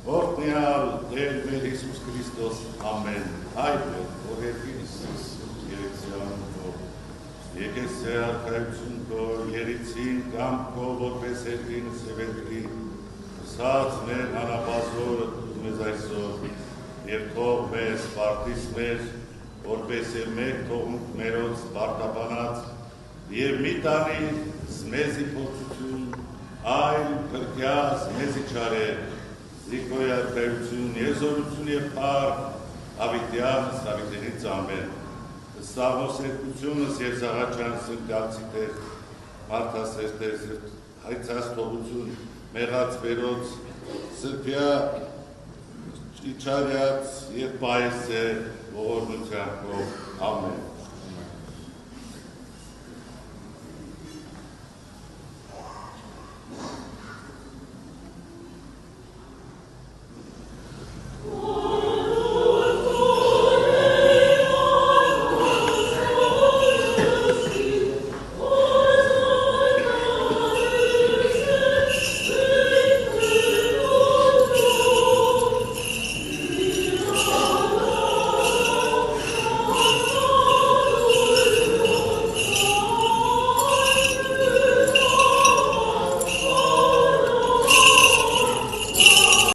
Օրհնյալ Տեր մեր Հիսուս Քրիստոս, ամեն, Հայր մեր, որ երկիր Հիսուս, երեցյան քո, եկեսե արքայություն քո, երիցին կամ քո, որպես երկինս և երկրի, սած մեր հանապազորը մեզ այսօր, և թող մեզ պարտիս մեր, որպես և մեկ թողունք մերոց պարտապանած, և մի տանի մեզի փորձություն, այլ փրկյաս մեզի չարեր, Զիկոյ արքայություն, եզորություն և պար, ավիտյանս, ավիտենից ամեն, սաղոս երկությունս և զաղաչանս ընկալցի տեր, մարդասեր տեր, հայցած թողություն, մեղած վերոց, սրպյա իչարյաց և պայս է ողորմության կով, ամեն։